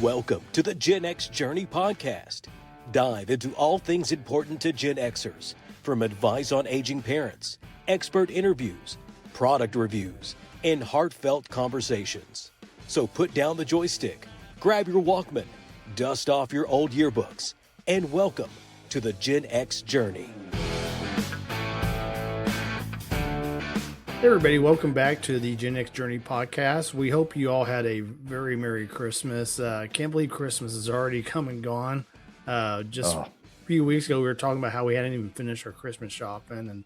Welcome to the Gen X Journey podcast. Dive into all things important to Gen Xers, from advice on aging parents, expert interviews, product reviews, and heartfelt conversations. So put down the joystick, grab your Walkman, dust off your old yearbooks, and welcome to the Gen X Journey. Hey everybody, welcome back to the Gen X Journey podcast. We hope you all had a very Merry Christmas. I can't believe Christmas is already come and gone. A few weeks ago, we were talking about how we hadn't even finished our Christmas shopping,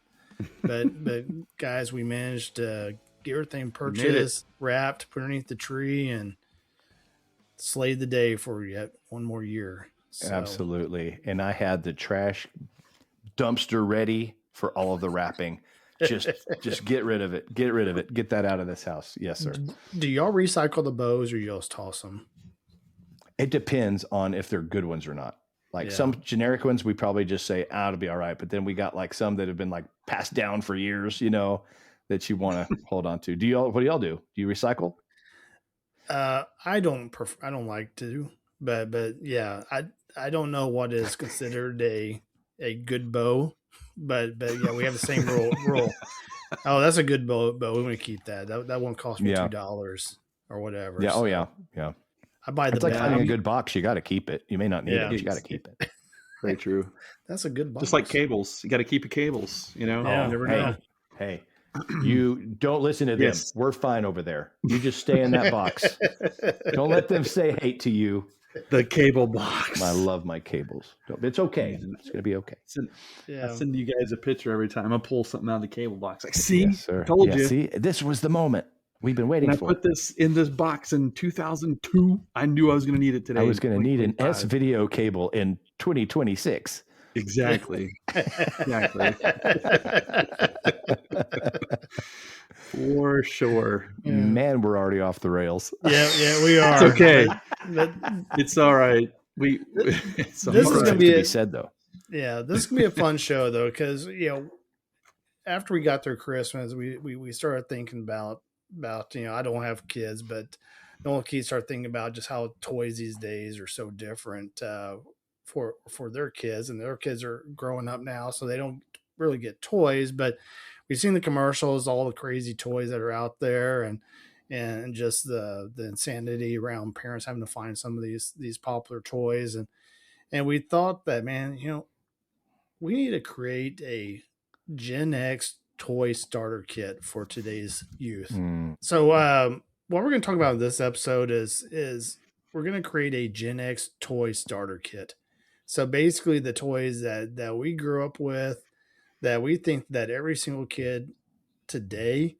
but guys, we managed to get everything purchased, wrapped, put underneath the tree, and slayed the day for yet one more year. So. Absolutely, and I had the trash dumpster ready for all of the wrapping. Just get rid of it. Get rid of it. Get that out of this house. Yes, sir. Do y'all recycle the bows or you just toss them? It depends on if they're good ones or not. Like some generic ones, we probably just say, it'll be all right. But then we got like some that have been like passed down for years, that you want to hold on to. What do y'all do? Do you recycle? I don't like to, but yeah, I don't know what is considered a good bow. But yeah, we have the same rule. Oh, that's a good bow. We're going to keep that. That won't cost me $2 or whatever. Yeah. So Oh yeah. Yeah. I buy the. It's like finding a good box. You got to keep it. You may not need it. But you got to keep it. Very true. That's a good box. Just like cables, you got to keep your cables. Yeah. Never know. Hey, you don't listen to them. Yes. We're fine over there. You just stay in that box. Don't let them say hate to you. The cable box. I love my cables. It's okay. It's going to be okay. I send you guys a picture every time I pull something out of the cable box. Like, see, yes, sir. Told you. See, this was the moment we've been waiting for. I put this in this box in 2002. I knew I was going to need it today. I was going to need an S video cable in 2026. Exactly. For sure. Man, we're already off the rails. Yeah, we are. It's okay. It's all right. This is going to be said though. Yeah, this is going to be a fun show though, because after we got through Christmas, we started thinking about I don't have kids, but the old kids start thinking about just how toys these days are so different for their kids, and their kids are growing up now, so they don't really get toys, but we've seen the commercials, all the crazy toys that are out there, and just the insanity around parents having to find some of these popular toys. And we thought that, man, we need to create a Gen X toy starter kit for today's youth. So what we're going to talk about in this episode is we're going to create a Gen X toy starter kit. So basically the toys that we grew up with, that we think that every single kid today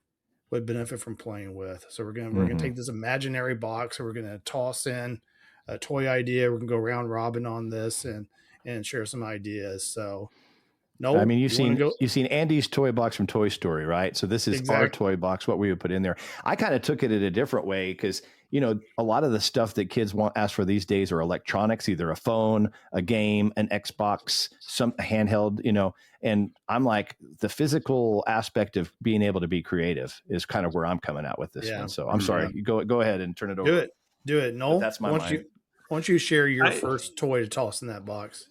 would benefit from playing with. So we're gonna take this imaginary box, and we're gonna toss in a toy idea. We're gonna go round robin on this and share some ideas. So I mean, you've seen Andy's toy box from Toy Story, right? So this is our toy box, what we would put in there. I kind of took it in a different way because, a lot of the stuff that kids ask for these days are electronics, either a phone, a game, an Xbox, some handheld, and I'm like, the physical aspect of being able to be creative is kind of where I'm coming out with this one. So I'm sorry, you go ahead and turn it over. Do it. Noel, that's my mind. Why don't you share your first toy to toss in that box?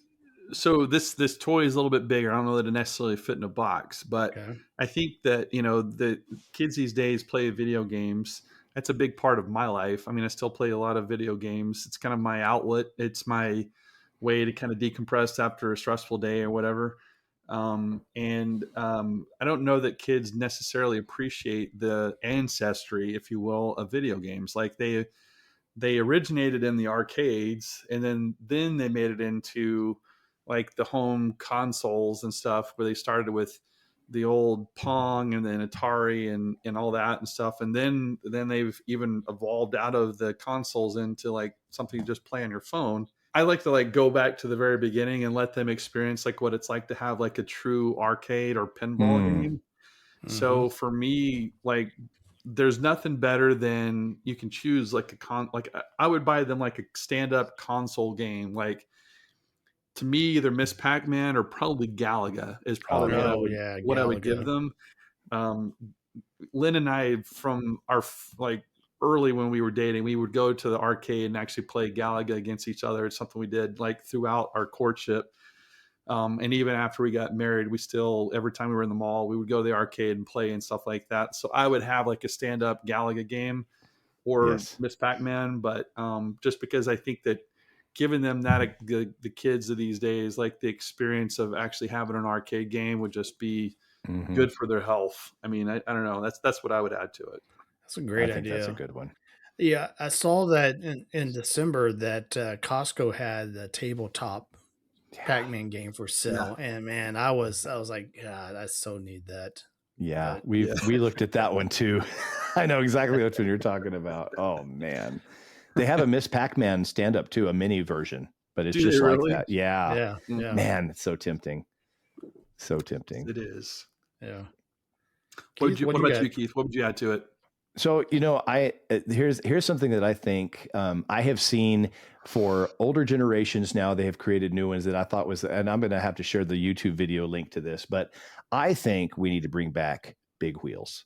So this toy is a little bit bigger. I don't know that it necessarily fit in a box, but I think that, the kids these days play video games. That's a big part of my life. I mean, I still play a lot of video games. It's kind of my outlet. It's my way to kind of decompress after a stressful day or whatever. I don't know that kids necessarily appreciate the ancestry, if you will, of video games. Like they originated in the arcades, and then they made it into like the home consoles and stuff, where they started with the old Pong and then Atari and all that and stuff. And then they've even evolved out of the consoles into like something you just play on your phone. I like to go back to the very beginning and let them experience like what it's like to have like a true arcade or pinball game. Mm-hmm. So for me, like there's nothing better than you can choose like I would buy them like a stand-up console game. Like, to me, either Miss Pac-Man or probably Galaga is probably what I would give them. Lynn and I, from our early when we were dating, we would go to the arcade and actually play Galaga against each other. It's something we did like throughout our courtship. And even after we got married, we still, every time we were in the mall, we would go to the arcade and play and stuff like that. So I would have like a stand-up Galaga game or Miss Pac-Man, but just because I think that giving them that, the kids of these days, like the experience of actually having an arcade game would just be good for their health. I mean, I don't know. That's what I would add to it. That's a great idea. That's a good one. Yeah, I saw that in December that Costco had the tabletop Pac-Man game for sale, and man, I was like, God, I so need that. Yeah, we looked at that one too. I know exactly what you're talking about. Oh man, they have a Miss Pac-Man stand-up too, a mini version, but it's just like that. Yeah, man, it's so tempting. So tempting. It is. Yeah. What about you, Keith? What would you add to it? So, here's something that I think I have seen for older generations now. They have created new ones that I thought was, and I'm going to have to share the YouTube video link to this, but I think we need to bring back Big Wheels.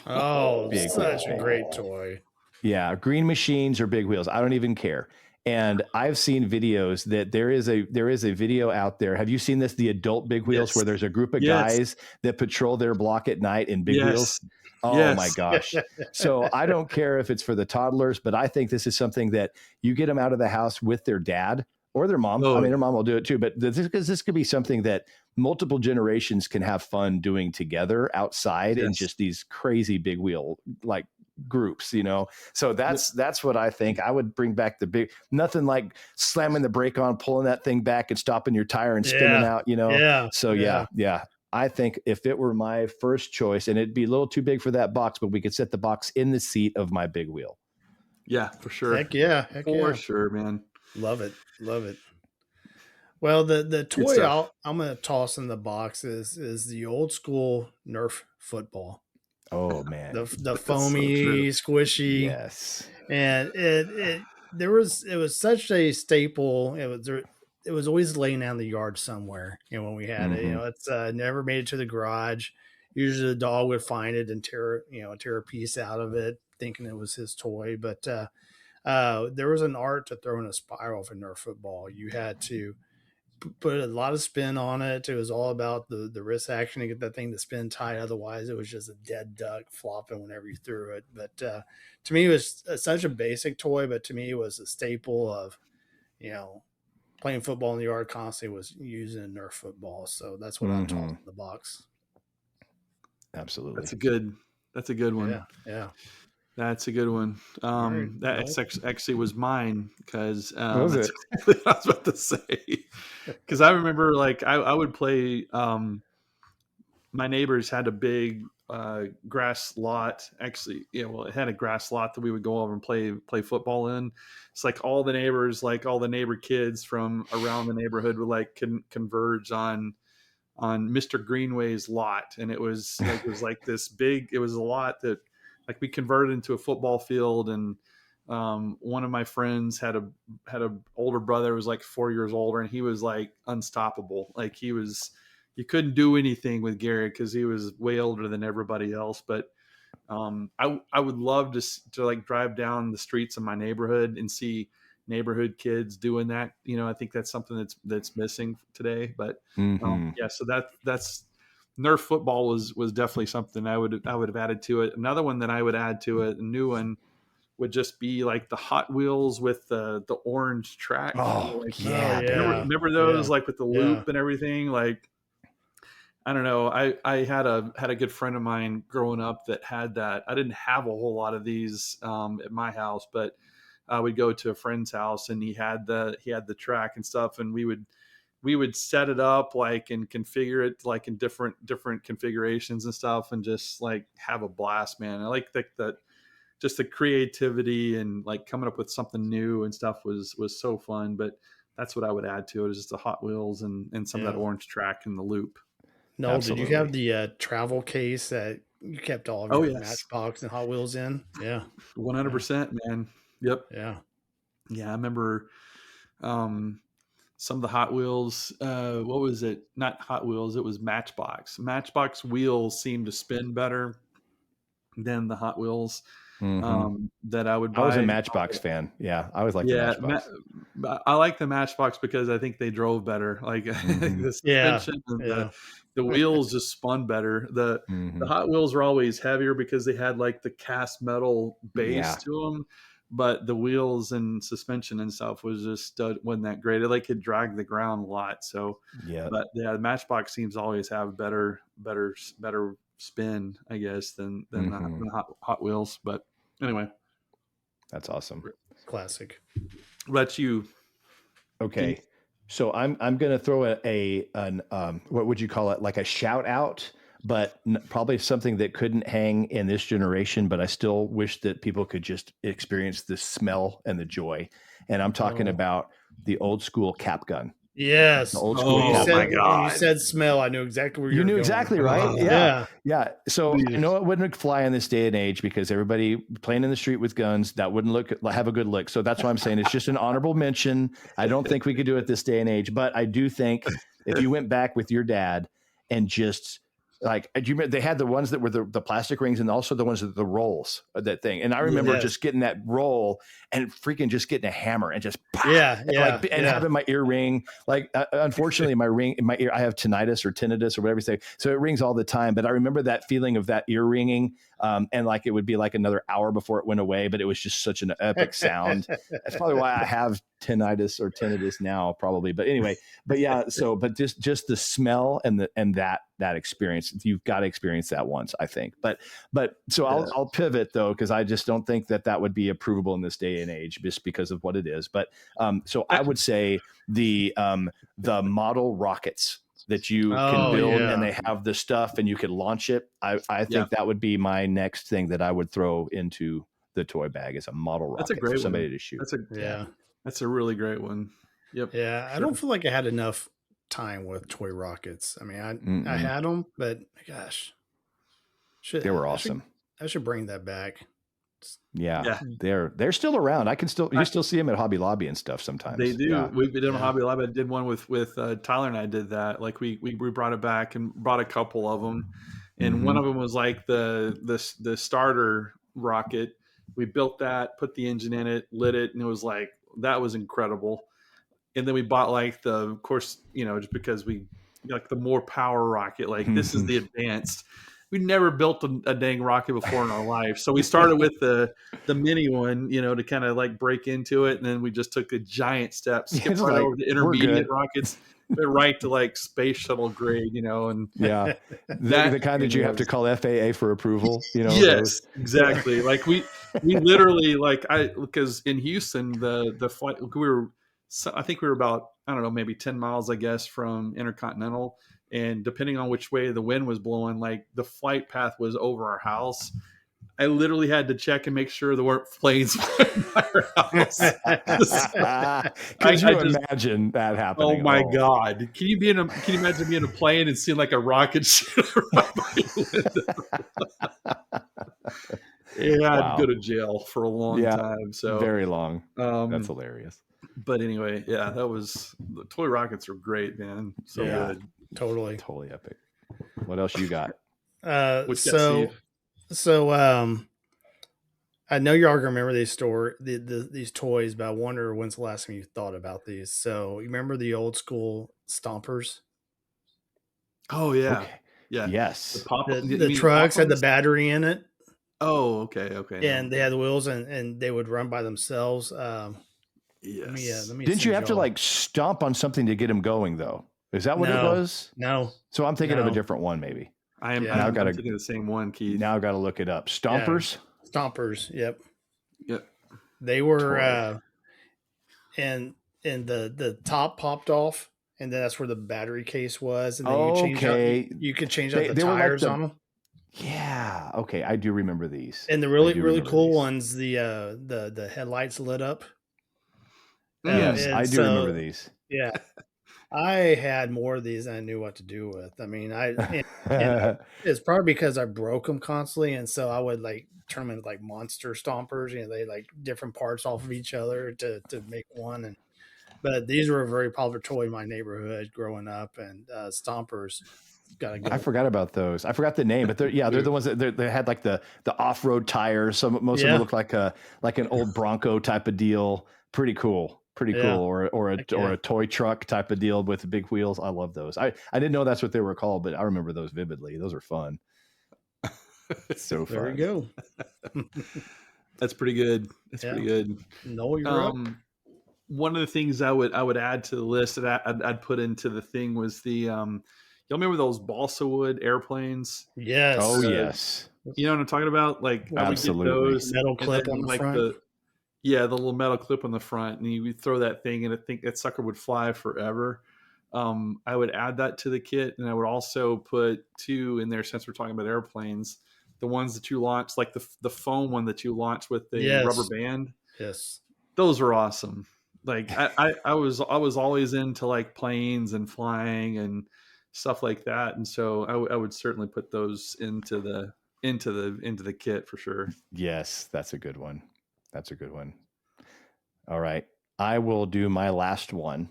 Oh, such a great toy. Yeah. Green Machines or Big Wheels. I don't even care. And I've seen videos that there is a video out there. Have you seen this? The adult Big Wheels, where there's a group of guys that patrol their block at night in Big Wheels. Oh my gosh. So I don't care if it's for the toddlers, but I think this is something that you get them out of the house with their dad or their mom. I mean, their mom will do it too, but this could be something that multiple generations can have fun doing together outside in just these crazy big wheel, like groups, so that's what I think. I would bring back nothing like slamming the brake on, pulling that thing back and stopping your tire and spinning out, so I think if it were my first choice, and it'd be a little too big for that box, but we could set the box in the seat of my big wheel. Yeah, for sure. Heck yeah. Sure, man. Love it. Well, the toy I'm going to toss in the box is the old school Nerf football. Oh man, the foamy, so squishy. Yes, and it was such a staple. It was always laying out in the yard somewhere. When we had it, it's never made it to the garage. Usually the dog would find it and tear a piece out of it, thinking it was his toy. But there was an art to throwing a spiral for Nerf football. You had to put a lot of spin on it. It was all about the wrist action to get that thing to spin tight. Otherwise, it was just a dead duck flopping whenever you threw it. But to me, it was such a basic toy. But to me, it was a staple of, playing football in the yard constantly was using a Nerf football. So that's what I'm tossing in the box. Absolutely, that's a good one. Yeah. That's a good one. That actually was mine because was it? Exactly what I was about to say. Because I remember, like, I would play. My neighbors had a big grass lot. Actually, it had a grass lot that we would go over and play football in. It's like all the neighbors, like all the neighbor kids from around the neighborhood would like converge on Mr. Greenway's lot, and it was like this big. It was a lot that. Like we converted into a football field, and one of my friends had a older brother who was like 4 years older, and he was like unstoppable. Like you couldn't do anything with Gary because he was way older than everybody else. But I would love to like drive down the streets of my neighborhood and see neighborhood kids doing that. I think that's something that's missing today. But so that's. Nerf football was definitely something I would have added to it. Another one that I would add to it, a new one, would just be like the Hot Wheels with the orange track. Oh, Remember those, like with the loop and everything? Like, I don't know. I had a good friend of mine growing up that had that. I didn't have a whole lot of these at my house, but I would go to a friend's house and he had the track and stuff, and we would set it up like and configure it like in different configurations and stuff, and just like have a blast, man. I like that just the creativity and like coming up with something new and stuff was so fun. But that's what I would add to it, is just the Hot Wheels and some of that orange track and the loop. No, absolutely. Did you have the travel case that you kept all of your Matchbox and Hot Wheels in? Yeah, 100%, man. Yep. Yeah. I remember. Some of the Hot Wheels, what was it? Not Hot Wheels, it was Matchbox. Matchbox wheels seemed to spin better than the Hot Wheels that I would buy. I was a Matchbox fan. Yeah, I always liked the Matchbox. I like the Matchbox because I think they drove better. Like the suspension and the wheels just spun better. The Hot Wheels were always heavier because they had like the cast metal base to them. But the wheels and suspension and stuff was just wasn't that great. It like could drag the ground a lot. So but the Matchbox seems to always have better spin, I guess, than the Hot Wheels. But anyway, that's awesome. Classic. What you? Okay, so I'm going to throw an what would you call it? Like a shout out. But probably something that couldn't hang in this generation, but I still wish that people could just experience the smell and the joy. And I'm talking about the old school cap gun. Yes. The old school cap gun. My God. When you said smell, I knew exactly where you were going. You knew exactly, right? Yeah. So I know it wouldn't fly in this day and age because everybody playing in the street with guns, that wouldn't have a good look. So that's why I'm saying it's just an honorable mention. I don't think we could do it this day and age, but I do think if you went back with your dad and just like, do you remember they had the ones that were the plastic rings and also the ones that the rolls of that thing. And I remember just getting that roll and freaking just getting a hammer and just having my ear ring. Like, unfortunately, my ear, I have tinnitus or whatever you say. So it rings all the time. But I remember that feeling of that ear ringing. And like, it would be like another hour before it went away, but it was just such an epic sound. That's probably why I have tinnitus now, probably. But anyway, but just the smell and that experience, you've got to experience that once, I think. But so I'll pivot though, because I just don't think that would be approvable in this day and age, just because of what it is. But so I would say the model rockets that you can build and they have the stuff and you can launch it. I think that would be my next thing that I would throw into the toy bag is a model rocket. That's a great for somebody to shoot. That's a really great one. Yep. Yeah. I don't feel like I had enough time with toy rockets. I mean, I had them, but gosh, they were awesome. I should bring that back. Yeah. They're still around. You still see them at Hobby Lobby and stuff sometimes. They do. Yeah. We did them at Hobby Lobby. I did one with Tyler and I did that. Like we brought it back and brought a couple of them, and one of them was like the starter rocket. We built that, put the engine in it, lit it, and it was like that was incredible. And then we bought like of course, just because we like the more power rocket. Like this is the advanced. We never built a dang rocket before in our life. So we started with the mini one, to kind of like break into it. And then we just took a giant step, skipped right over the intermediate rockets, went right to like space shuttle grade, and the kind that you have to call FAA for approval, Yes, exactly. Like we literally because in Houston, the flight, I think we were about, I don't know, maybe 10 miles, I guess, from Intercontinental. And depending on which way the wind was blowing, like the flight path was over our house. I literally had to check and make sure there weren't planes flying by our house. Could you imagine that happening? Oh my God. Can you imagine being in a plane and seeing like a rocket shoot right by your window? I'd go to jail for a long time. So very long. That's hilarious. But anyway, the toy rockets are great, man. So good. Totally epic. What else you got? So I know y'all remember these these toys, but I wonder when's the last time you thought about these. So you remember the old school stompers? Oh yeah. Okay. Yeah. Yes. The trucks had the battery in it. Oh, okay. And they had the wheels and they would run by themselves. Yes. Let me Didn't you have to like stomp on something to get them going though? Is that what it was? No. So I'm thinking of a different one, maybe. I'm thinking the same one, Keith. Now I've got to look it up. Stompers? Yeah. Stompers, yep. Yep. They were and the top popped off, and then that's where the battery case was. And then you could change out the tires on them. Yeah. Okay. I do remember these. And the really cool ones, the headlights lit up. Yes, I do remember these. Yeah. I had more of these than I knew what to do with. I mean, and it's probably because I broke them constantly, and so I would like turn them into like monster stompers. They like different parts off of each other to make one. But these were a very popular toy in my neighborhood growing up, and stompers. gotta go. I forgot about those. I forgot the name, but they're the ones that they had like the off-road tires. Most of them look like an old Bronco type of deal. Pretty cool. Or a toy truck type of deal with big wheels. I love those. I didn't know that's what they were called, but I remember those vividly. Those are fun. So fun. There we go. That's pretty good. Pretty good. No, you're up. One of the things I would add to the list that I'd put into the thing was the y'all remember those balsa wood airplanes? Yes. Oh yes. You know what I'm talking about? Like absolutely. I would get those metal clip on the front. The little metal clip on the front, and you would throw that thing, and I think that sucker would fly forever. I would add that to the kit, and I would also put 2 in there since we're talking about airplanes. The ones that you launch, like the foam one that you launch with the rubber band. Yes, those are awesome. Like I was always into like planes and flying and stuff like that, and so I would certainly put those into the kit for sure. Yes, that's a good one. All right, I will do my last one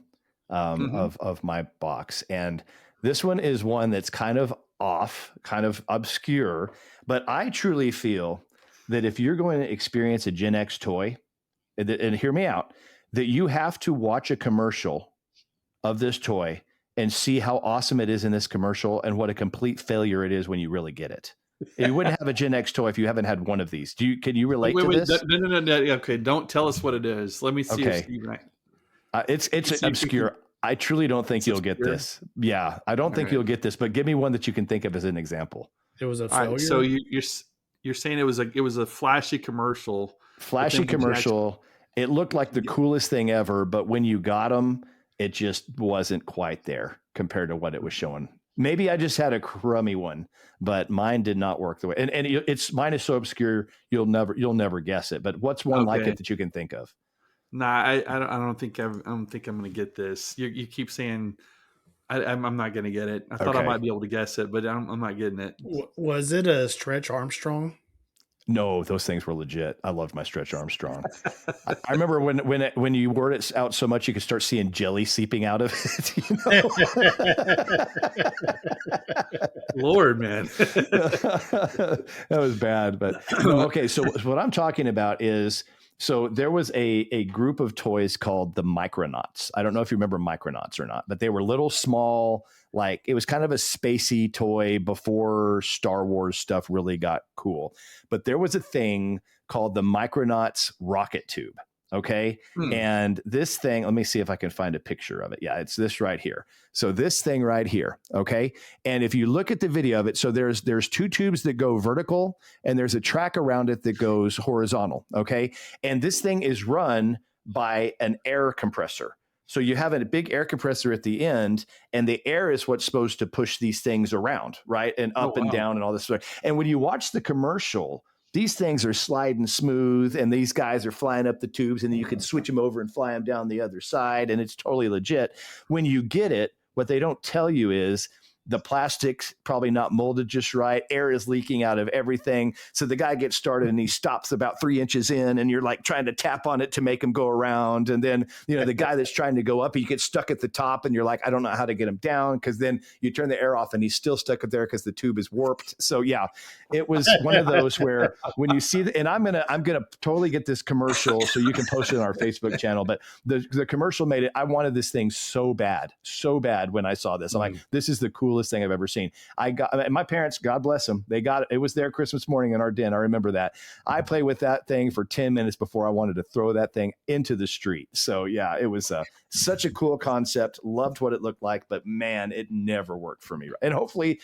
of my box, and this one is one that's kind of off, kind of obscure, but I truly feel that if you're going to experience a Gen X toy, and hear me out, that you have to watch a commercial of this toy and see how awesome it is in this commercial and what a complete failure it is when you really get it. You wouldn't have a Gen X toy if you haven't had one of these. Can you relate to this? No. Okay, don't tell us what it is. Let me see. Okay. It's obscure. I truly don't think you'll get this. Yeah, I don't think you'll get this. But give me one that you can think of as an example. It was a failure. Right, so you're saying it was a flashy commercial. Flashy commercial. It looked like the coolest thing ever, but when you got them, it just wasn't quite there compared to what it was showing. Maybe I just had a crummy one, but mine did not work the way. And mine is so obscure you'll never guess it. But what's one like it that you can think of? Nah, I don't think I'm going to get this. You keep saying I'm not going to get it. I thought I might be able to guess it, but I'm not getting it. Was it a Stretch Armstrong? No, those things were legit. I loved my Stretch Armstrong. I remember when you wore it out so much you could start seeing jelly seeping out of it. You know? Lord, man, that was bad. But okay, so what I'm talking about is, so there was a group of toys called the Micronauts. I don't know if you remember Micronauts or not, but they were little small. Like it was kind of a spacey toy before Star Wars stuff really got cool. But there was a thing called the Micronauts rocket tube. Okay. And this thing, let me see if I can find a picture of it. Yeah, it's this right here. So this thing right here. Okay. And if you look at the video of it, so there's 2 tubes that go vertical and there's a track around it that goes horizontal. Okay. And this thing is run by an air compressor. So you have a big air compressor at the end, and the air is what's supposed to push these things around, right? And up and down and all this stuff. And when you watch the commercial, these things are sliding smooth, and these guys are flying up the tubes, and then you can switch them over and fly them down the other side, and it's totally legit. When you get it, what they don't tell you is the plastic's probably not molded just right. Air is leaking out of everything. So the guy gets started and he stops about 3 inches in, and you're like trying to tap on it to make him go around. And then, the guy that's trying to go up, he gets stuck at the top and you're like, I don't know how to get him down. Because then you turn the air off and he's still stuck up there because the tube is warped. So yeah, it was one of those where when you see and I'm going to totally get this commercial so you can post it on our Facebook channel. But the commercial made it. I wanted this thing so bad when I saw this. I'm like, this is the coolest thing I've ever seen. My parents, God bless them, they got it. It was there Christmas morning in our den. I remember that. I played with that thing for 10 minutes before I wanted to throw that thing into the street. So yeah, it was such a cool concept. Loved what it looked like, but man, it never worked for me. And hopefully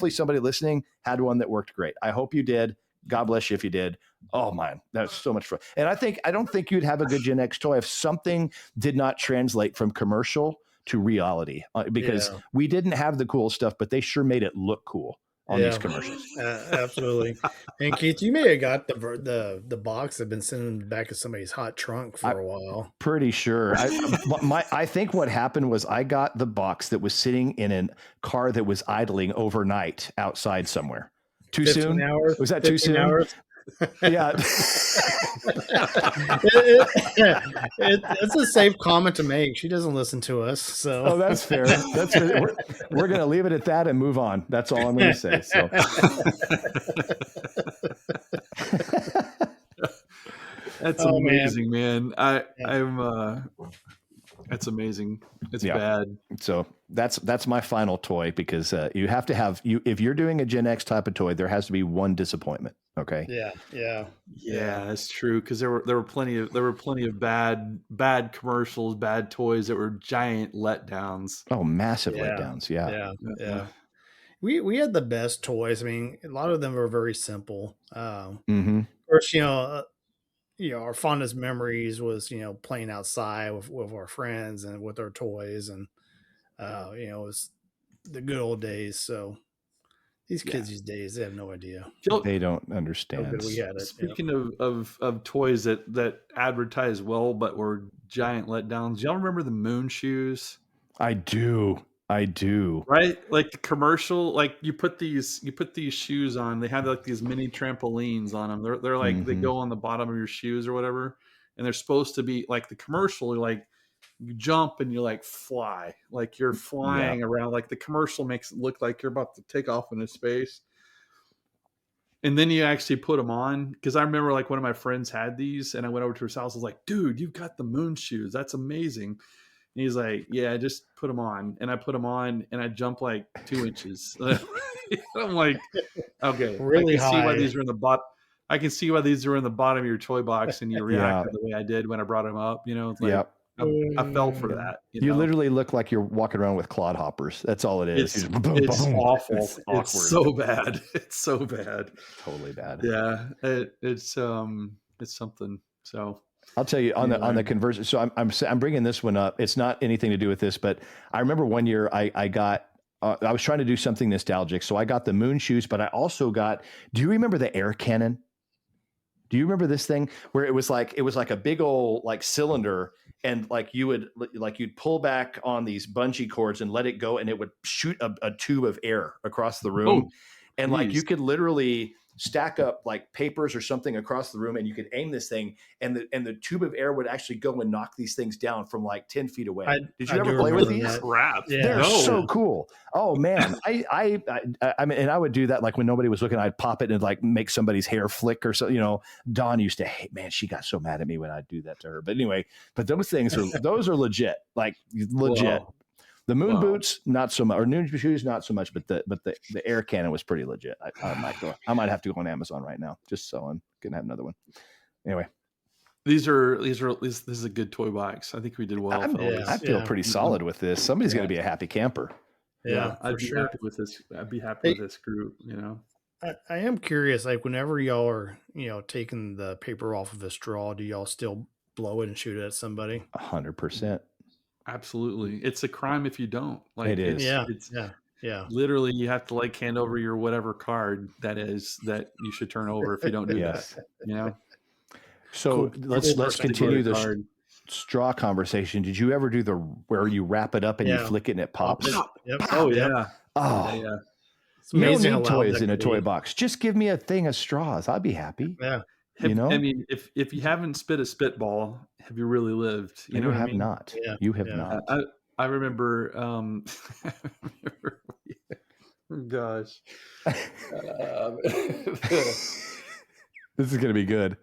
somebody listening had one that worked great. I hope you did. God bless you if you did. Oh man, that's so much fun. And I don't think you'd have a good Gen X toy if something did not translate from commercial to reality, because we didn't have the cool stuff, but they sure made it look cool on these commercials. Absolutely. And Keith, you may have got the box that had been sitting in the back of somebody's hot trunk for a while. Pretty sure. I think what happened was I got the box that was sitting in a car that was idling overnight outside somewhere. Too soon? Hours, was that too soon? Hours? Yeah. It's a safe comment to make. She doesn't listen to us, so. Oh, that's fair. That's fair. We're going to leave it at that and move on. That's all I'm going to say. So. That's amazing, man. That's amazing. It's bad. So that's my final toy, because you have to have if you're doing a Gen X type of toy, there has to be one disappointment. Okay. Yeah. That's true. Because there were plenty of bad commercials, bad toys that were giant letdowns. Oh, massive letdowns. Yeah. We had the best toys. I mean, a lot of them were very simple. Of course, our fondest memories was, playing outside with our friends and with our toys, and it was the good old days. So these kids these days, they have no idea. They don't understand. We had it. Speaking of toys that advertise well but were giant letdowns, y'all remember the moon shoes? I do. Right? Like the commercial, like you put these shoes on, they have like these mini trampolines on them. They're like they go on the bottom of your shoes or whatever, and they're supposed to be like the commercial, you're like you jump and you like fly, like you're flying around. Like the commercial makes it look like you're about to take off into space. And then you actually put them on, because I remember like one of my friends had these, and I went over to his house. I was like, dude, you've got the moon shoes. That's amazing. And he's like, yeah, just put them on. And I put them on, and I jumped like 2 inches. I'm like, okay, really I can high. see why these are in the bottom. I can see why these are in the bottom of your toy box, and you reacted the way I did when I brought them up. It's like I fell for that. You literally look like you're walking around with clodhoppers. That's all it is. It's awful. It's awkward. It's so bad. It's so bad. Totally bad. Yeah, it's something. So. I'll tell you on the conversion. So I'm bringing this one up. It's not anything to do with this, but I remember one year I got. I was trying to do something nostalgic, so I got the moon shoes, but I also got. Do you remember the air cannon? Do you remember this thing where it was like a big old like cylinder, and like you'd pull back on these bungee cords and let it go, and it would shoot a tube of air across the room, and like you could literally stack up like papers or something across the room, and you could aim this thing, and the tube of air would actually go and knock these things down from like 10 feet away. Did you ever play with these? Crap. Yeah. They're so cool. Oh man. I mean, and I would do that like when nobody was looking. I'd pop it and like make somebody's hair flick or so. Dawn used to hate, man, she got so mad at me when I'd do that to her. But anyway, those things are legit, like legit. Whoa. The moon boots, not so much, or moon shoes, not so much. But the air cannon was pretty legit. I might have to go on Amazon right now just so I'm gonna have another one. Anyway, this is a good toy box. I think we did well. I feel pretty solid with this. Somebody's gonna be a happy camper. Yeah, I'd be happy with this. I'd be happy with this group. I am curious. Like whenever y'all are taking the paper off of a straw, do y'all still blow it and shoot it at somebody? 100%. Absolutely. It's a crime if you don't. Like it is. Yeah. Literally, you have to like hand over your whatever card that you should turn over if you don't do that. So let's continue this straw conversation. Did you ever do where you wrap it up and you flick it and it pops? Yep. Oh yeah. Oh yeah. It's amazing. You don't need toys in a toy box. Just give me a thing of straws. I'd be happy. Yeah. I mean, if you haven't spit a spitball, have you really lived? You have not. Yeah. You have not. I remember. Gosh, this is gonna be good.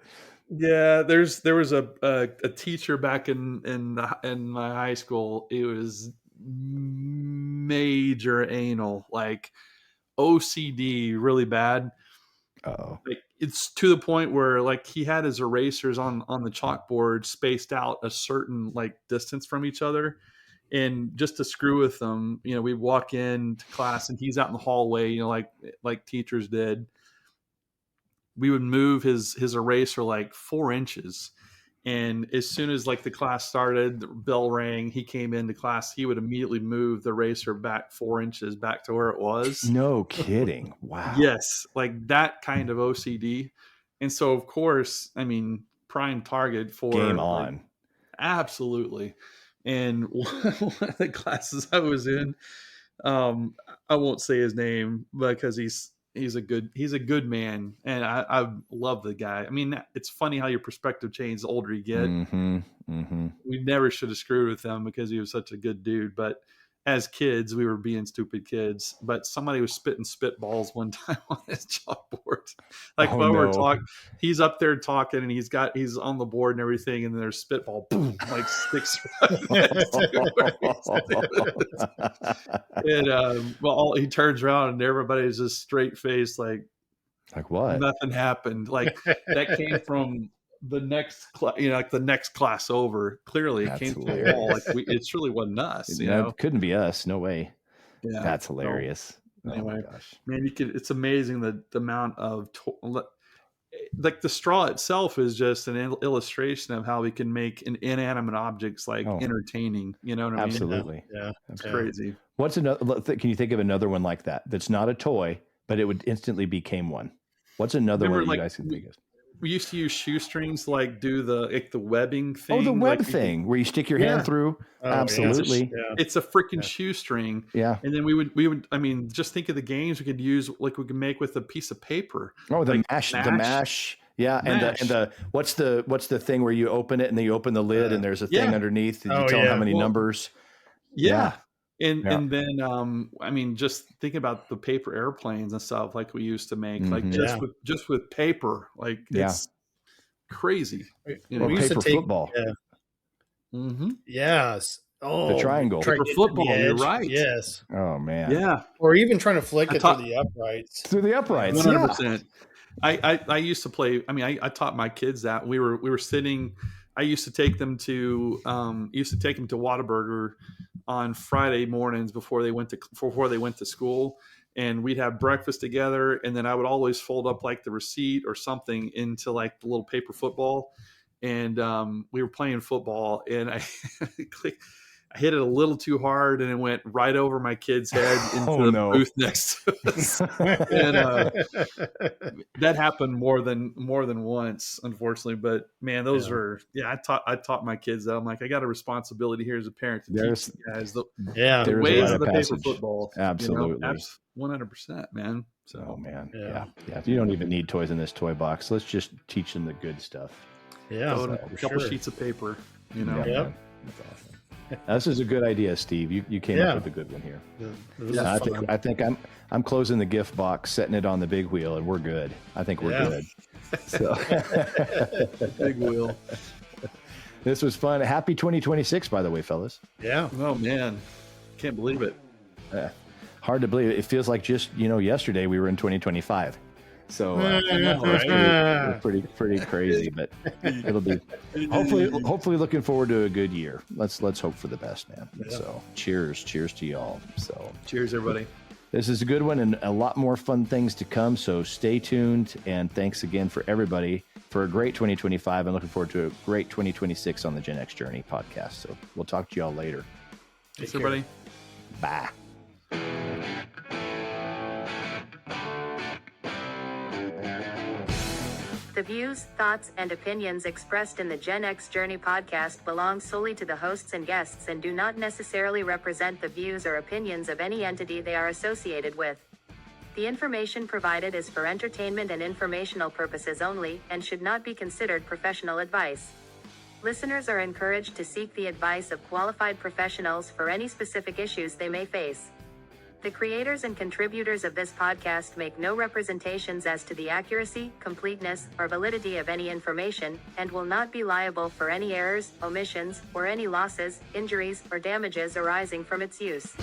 Yeah, there was a teacher back in my high school. It was major anal, like OCD, really bad. Oh, like it's to the point where like he had his erasers on the chalkboard spaced out a certain like distance from each other, and just to screw with them, we walk into class and he's out in the hallway, like teachers did. We would move his eraser like 4 inches, and as soon as like the class started, the bell rang, he came into class, he would immediately move the eraser back 4 inches back to where it was. No kidding. Wow. Yes, like that kind of OCD. And so of course, I mean, prime target for game on. Like, absolutely. And one of the classes I was in, I won't say his name because he's he's a good man, and I love the guy. I mean, it's funny how your perspective changes the older you get. We never should have screwed with him because he was such a good dude, but as kids, we were being stupid kids. But somebody was spitting spitballs one time on his chalkboard. Like while we're talking, he's up there talking, and he's on the board and everything, and then there's spitball, boom, like sticks. And he turns around, and everybody's just straight faced, like what? Nothing happened. Like that came from the next like the next class over. Clearly it came from the wall. Like it really wasn't us. It couldn't be us. No way. Yeah, that's hilarious. Anyway, man, it's amazing the amount of like the straw itself is just an illustration of how we can make an inanimate objects like entertaining. You know what I mean? Absolutely. Yeah, that's crazy. What's another? Can you think of another one like that? That's not a toy, but it would instantly became one. What's another one that you guys can think of? We used to use shoestrings to like do the webbing thing. Oh, the web thing where you stick your hand through. Oh, absolutely. It's a freaking shoestring. Yeah. And then we would, I mean, just think of the games we could use, like we could make with a piece of paper. Oh, the like mash. Yeah. Mash. And the, what's the thing where you open it and then you open the lid and there's a thing underneath and you tell them how many numbers. Yeah. And then I mean, just think about the paper airplanes and stuff like we used to make, like just with paper, like it's crazy. You know, we used to take football. Yes. Oh, the triangle. Paper football. You're right. Yes. Oh man. Yeah. Or even trying to flick it through the uprights. 100%. I used to play. I mean, I taught my kids that we were sitting. I used to take them to Whataburger on Friday mornings before they went to school, and we'd have breakfast together, and then I would always fold up like the receipt or something into like the little paper football, and we were playing football, and I hit it a little too hard, and it went right over my kid's head into the booth next to us. And that happened more than once, unfortunately. But man, those were I taught my kids that. I'm like, I got a responsibility here as a parent to teach you guys the ways of the paper football. Absolutely, 100%, man. So, oh man, yeah. You don't even need toys in this toy box. Let's just teach them the good stuff. Yeah, a couple sheets of paper. You know. Yep. That's awesome. This is a good idea, Steve. You came up with a good one here. I think I'm closing the gift box, setting it on the big wheel, and we're good. I think we're good. So big wheel. This was fun. Happy 2026, by the way, fellas. Yeah. Oh man, can't believe it. Hard to believe. It feels like just yesterday we were in 2025. So it's pretty crazy, but it'll be hopefully looking forward to a good year. Let's hope for the best, man. Yeah. So cheers to y'all. So cheers, everybody. This is a good one and a lot more fun things to come. So stay tuned, and thanks again for everybody for a great 2025, and looking forward to a great 2026 on the Gen X Journey podcast. So we'll talk to y'all later. Thanks, everybody. Bye. The views, thoughts, and opinions expressed in the Gen X Journey podcast belong solely to the hosts and guests and do not necessarily represent the views or opinions of any entity they are associated with. The information provided is for entertainment and informational purposes only and should not be considered professional advice. Listeners are encouraged to seek the advice of qualified professionals for any specific issues they may face. The creators and contributors of this podcast make no representations as to the accuracy, completeness, or validity of any information, and will not be liable for any errors, omissions, or any losses, injuries, or damages arising from its use.